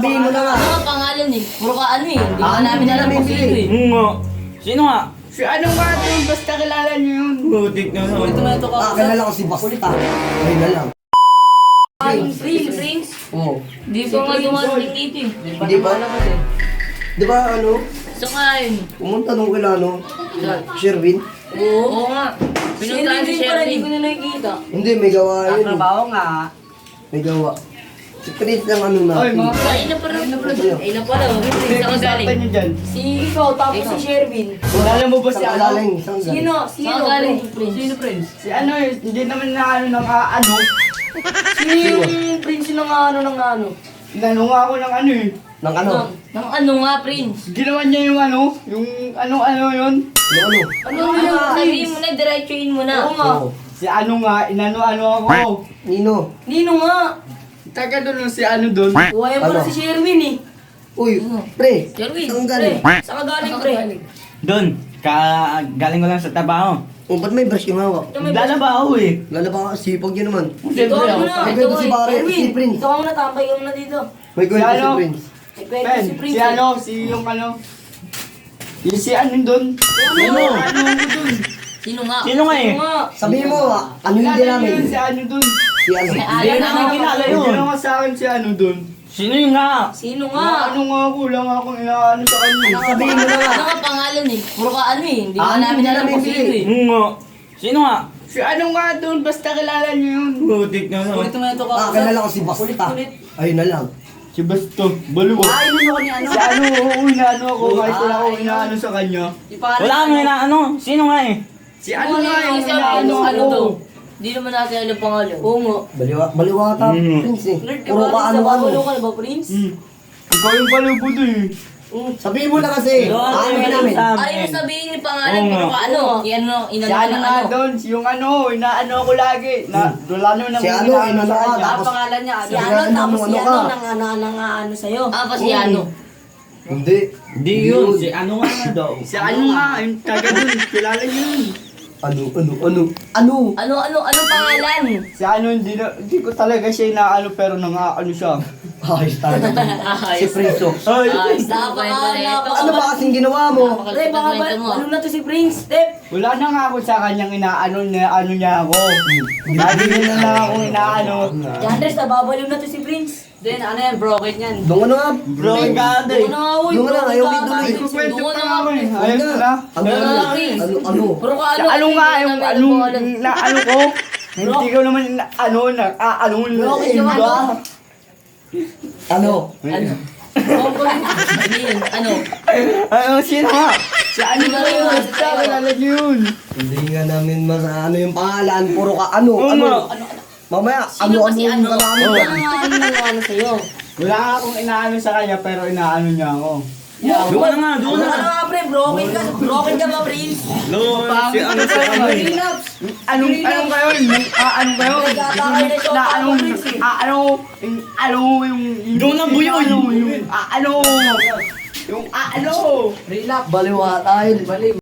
Sabihin mo na nga. Ano nga pangalan eh? Puro ka ano eh. Hindi ka namin alam kung sino eh. Nga. Sino nga? Si anong nga yun? Basta kilala niyo yun. Butik na sa Ito na ito ka. Kilala ko si Basta. Ayun na lang. Prince. Oo. Di pa nga dumating dito eh. Di ba? Di ba ano? So nga yun. Pumunta nung kila ano? Sherwin? Oo nga. Pinuntahan si Sherwin. Hindi ko na nakikita. Hindi, may gawa yun. Trabaho nga. May gawa. Si Prince lang ano na. Oy, mga Ay na pala. Ay na pala. Prince ako galing. niyo dyan. Si ikaw, tapos si Sherwin. Kilala mo ba si Isang ano? galing, isang galing. Sino? Saan galing si Prince? Sino Prince? Si ano eh, hindi naman na ano ng ano. Sino yung Prince ng ano? Inano nga ako ng ano eh. Nang ano? Nang ano nga, Prince? Ginawa niya yung ano, yung ano yun. Yung ano? Ano yung sabihin mo na, diretsuin mo na. Oo nga. Oo. Si ano nga, inano-ano ako. Nino. Nino nga. Taga doon si ano doon. Buhayan pala Ano? si Sherwin eh. Uy, pre. Sherwin. Saan galing? Saan ka galing, pre? Doon. Galing ko lang sa trabaho. Oh, ba't may brush yung hawak? Lalabaho eh. Lalaba ka, sipag yun naman. Siyempre Ikaw ako. muna. May Ikaw kwento si pare, Sherwin. si Prince. Ikaw muna, tambay ka muna dito. May kwento Si si ano? Prince. May kwento Men, si Prince. si ano, si yung ano. Yung si ano doon. Sino? Sino nga? Sino nga eh? Ano nga? Sabihin mo, ano yung Kilala namin? niyo yun, si ano doon. Si ano? Hindi namin kilala Yung yun. ginawa sa akin si ano doon. Sino yun nga? Sino Nga, nga? ano nga ako, lang akong inaano sa kanya. Sabihin mo na nga. Ano nga pangalan eh? Puro ka ano eh. Hindi ka Ano namin yung alam kung namin sino eh. Nga. Sino nga? Si ano nga doon, basta kilala niyo yun. Butik na sa Ito na ito ka. Kilala ko si Basta. Kulit-kulit. Ayun na lang. Si Basto, baluwa. Ay, nino ko ni ano? Si ano, oo, inaano ako, kahit wala akong inaano sa kanya. Wala kami na ano. Sino nga eh? Si ano nga yung Kasi inaano ano ako. to? Hindi naman natin alam pangalan. Oo nga. Baliwa ka, Mhm. Prince eh. Nerd ka Puro ba? ka ano Nababalo ano. ka na ba, Prince? Ikaw yung balubo doon eh. Sabihin mo na kasi. Ano yun namin? Ayaw mo sabihin yung pangalan, Oo puro nga. ka ano. Inano, Si inano ano ng nga ano. doon, si yung ano, inaano ako lagi. Wala naman Si ano, inaano inano sa ka, kanya. tapos- pangalan niya. Si Ano, ano, ano, tapos si ano ano, ka? nang sa'yo. Ah, pa si ano. Hindi. Hindi yun. Si ano nga na daw. Si ano nga, yung taga doon, kilala niyo yun. Ano? Anong pangalan? Si ano, hindi ko talaga siya inaano pero nangaano siya. Ayos talaga. Si Prince oh. Ay. Sa kwento na ito. Ano ba kasing ginawa mo? Pre, baka ba, ano na to si Prince? Step! Wala na nga ako sa kanyang inaano niya ako. Lagi niya na lang akong inaano. Yandres, nababaliw na to si Prince. Then ano yan, broken yan. Doon ano nga? Bro, ganda eh. Ano nga, uy, Yung bro, ano, ayaw ikaw, ituloy. Prince, Kwento Doon pa na nga ako eh. Huwag Ayun na. na. Ano? Puro ka ano. Ano nga, hindi yung namin ano, alam pangalan. na ano ko. Hindi ko naman ano, ano, Broken yung ano. Ano? Ano? Sabihin, ano? Ano, sino nga? Si ano ba yun? Basta, kilala niyo yun. Hindi nga namin ano yung pangalan. Puro ka ano? Oo Ano? nga. Mamaya, Sino ba si yung ano? namin. Ano sa'yo? Wala nga akong inaano sa kanya pero inaano niya ako. Doon na nga, doon Ano na. nga, pre, broken ka ba, Prince? Doon, si ano, si ano eh. Relax. Anong kayo? Ano kayo? Nagkakakay na siya, Ano, Prince eh. yung... Doon na buyoy. Yung ano... Relax. Baliwa tayo.